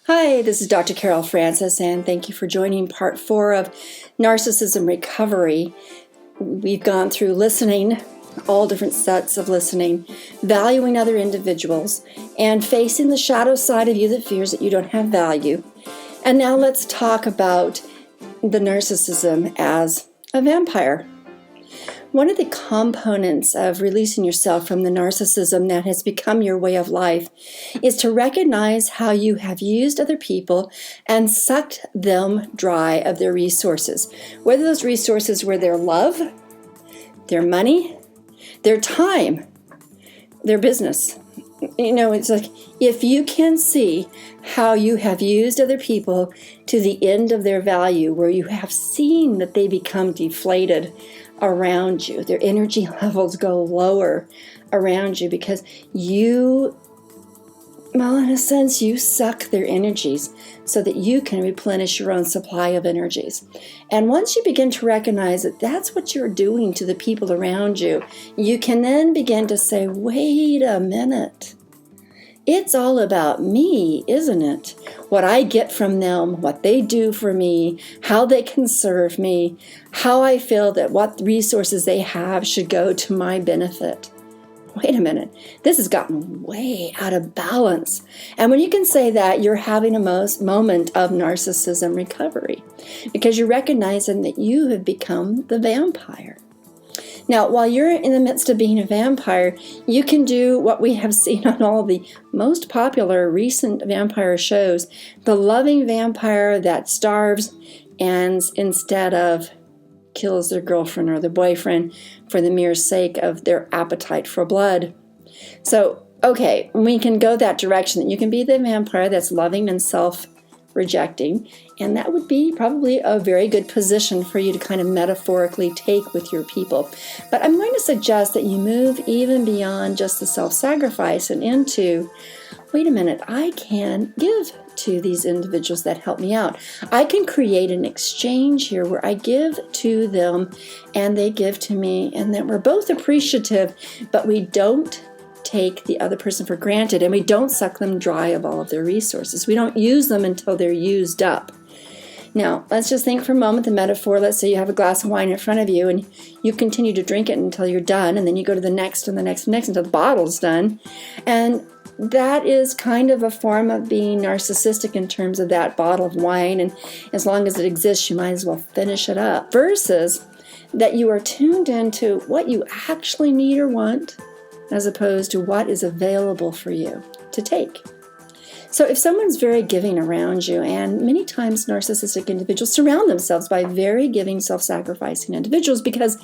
Hi, this is Dr. Carol Francis, and thank you for joining part 4 of Narcissism Recovery. We've gone through listening, all different sets of listening, valuing other individuals, and facing the shadow side of you that fears that you don't have value. And now let's talk about the narcissism as a vampire. One of the components of releasing yourself from the narcissism that has become your way of life is to recognize how you have used other people and sucked them dry of their resources. Whether those resources were their love, their money, their time, their business. It's like if you can see how you have used other people to the end of their value, where you have seen that they become deflated around you, their energy levels go lower around you because you, well, in a sense, you suck their energies so that you can replenish your own supply of energies. And once you begin to recognize that that's what you're doing to the people around you, you can then begin to say, wait a minute. It's all about me, isn't it? What I get from them, what they do for me, how they can serve me, how I feel that what resources they have should go to my benefit. Wait a minute, this has gotten way out of balance. And when you can say that, you're having a moment of narcissism recovery because you're recognizing that you have become the vampire. Now, while you're in the midst of being a vampire, you can do what we have seen on all the most popular recent vampire shows, the loving vampire that starves and instead of kills their girlfriend or their boyfriend for the mere sake of their appetite for blood. So, okay, we can go that direction. You can be the vampire that's loving and self-rejecting, and that would be probably a very good position for you to kind of metaphorically take with your people. But I'm going to suggest that you move even beyond just the self-sacrifice and into, wait a minute, I can give to these individuals that help me out. I can create an exchange here where I give to them and they give to me, and that we're both appreciative, but we don't take the other person for granted, and we don't suck them dry of all of their resources. We don't use them until they're used up. Now, let's just think for a moment the metaphor. Let's say you have a glass of wine in front of you and you continue to drink it until you're done, and then you go to the next and the next and next until the bottle's done. And that is kind of a form of being narcissistic in terms of that bottle of wine, and as long as it exists, you might as well finish it up. Versus that you are tuned into what you actually need or want, as opposed to what is available for you to take. So if someone's very giving around you, and many times narcissistic individuals surround themselves by very giving, self-sacrificing individuals because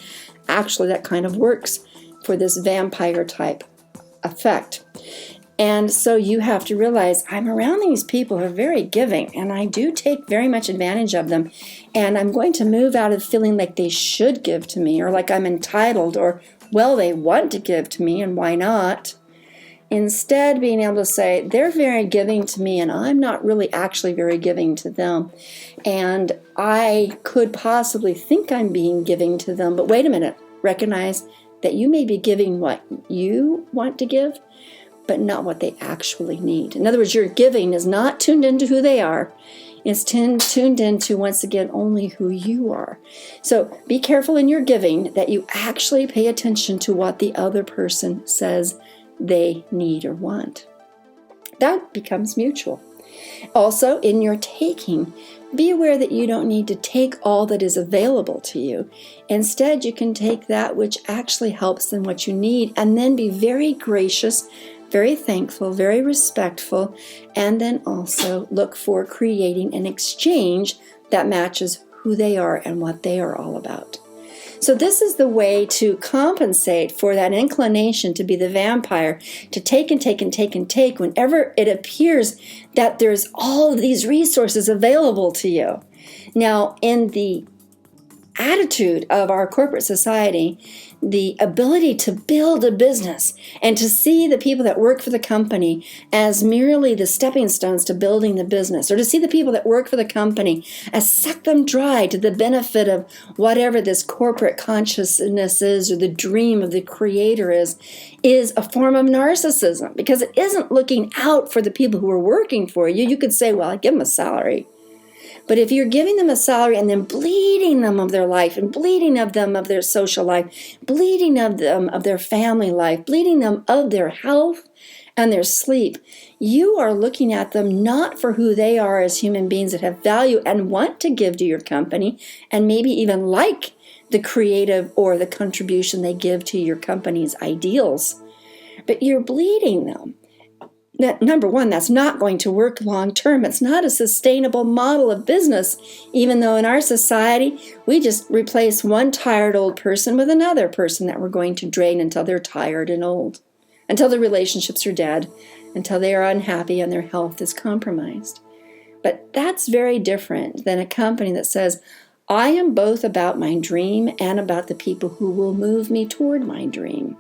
actually that kind of works for this vampire type effect. And so you have to realize I'm around these people who are very giving, and I do take very much advantage of them, and I'm going to move out of feeling like they should give to me or like I'm entitled or, well, they want to give to me and why not? Instead, being able to say, they're very giving to me and I'm not really actually very giving to them. And I could possibly think I'm being giving to them, but wait a minute, recognize that you may be giving what you want to give, but not what they actually need. In other words, your giving is not tuned into who they are. It's tuned into, once again, only who you are. So be careful in your giving that you actually pay attention to what the other person says they need or want. That becomes mutual. Also, in your taking, be aware that you don't need to take all that is available to you. Instead, you can take that which actually helps in what you need, and then be very gracious, very thankful, very respectful, and then also look for creating an exchange that matches who they are and what they are all about. So this is the way to compensate for that inclination to be the vampire, to take and take and take and take whenever it appears that there's all of these resources available to you. Now, in the attitude of our corporate society, the ability to build a business and to see the people that work for the company as merely the stepping stones to building the business, or to see the people that work for the company as suck them dry to the benefit of whatever this corporate consciousness is, or the dream of the creator is a form of narcissism, because it isn't looking out for the people who are working for you. You could say, well, I give them a salary. But if you're giving them a salary and then bleeding them of their life, and bleeding of them of their social life, bleeding of them of their family life, bleeding them of their health and their sleep, you are looking at them not for who they are as human beings that have value and want to give to your company, and maybe even like the creative or the contribution they give to your company's ideals. But you're bleeding them. That, number one, that's not going to work long term. It's not a sustainable model of business, even though in our society, we just replace one tired old person with another person that we're going to drain until they're tired and old, until the relationships are dead, until they are unhappy and their health is compromised. But that's very different than a company that says, I am both about my dream and about the people who will move me toward my dream.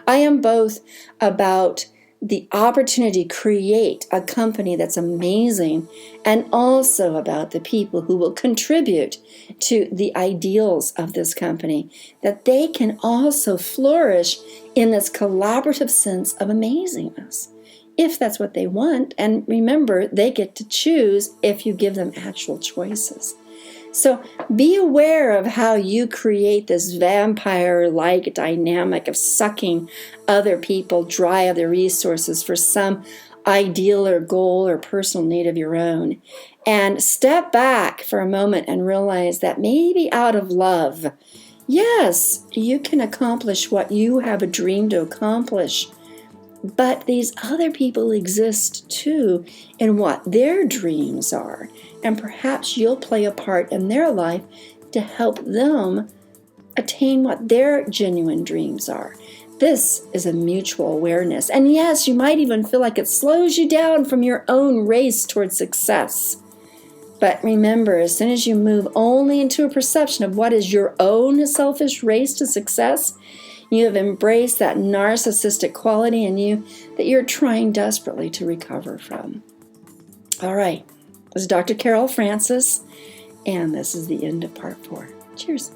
I am both about the opportunity to create a company that's amazing, and also about the people who will contribute to the ideals of this company, that they can also flourish in this collaborative sense of amazingness, if that's what they want. And remember, they get to choose if you give them actual choices. So be aware of how you create this vampire-like dynamic of sucking other people dry of their resources for some ideal or goal or personal need of your own. And step back for a moment and realize that maybe out of love, yes, you can accomplish what you have a dream to accomplish. But these other people exist too in what their dreams are. And perhaps you'll play a part in their life to help them attain what their genuine dreams are. This is a mutual awareness. And yes, you might even feel like it slows you down from your own race towards success. But remember, as soon as you move only into a perception of what is your own selfish race to success, you have embraced that narcissistic quality in you that you're trying desperately to recover from. All right, this is Dr. Carol Francis, and this is the end of part 4. Cheers.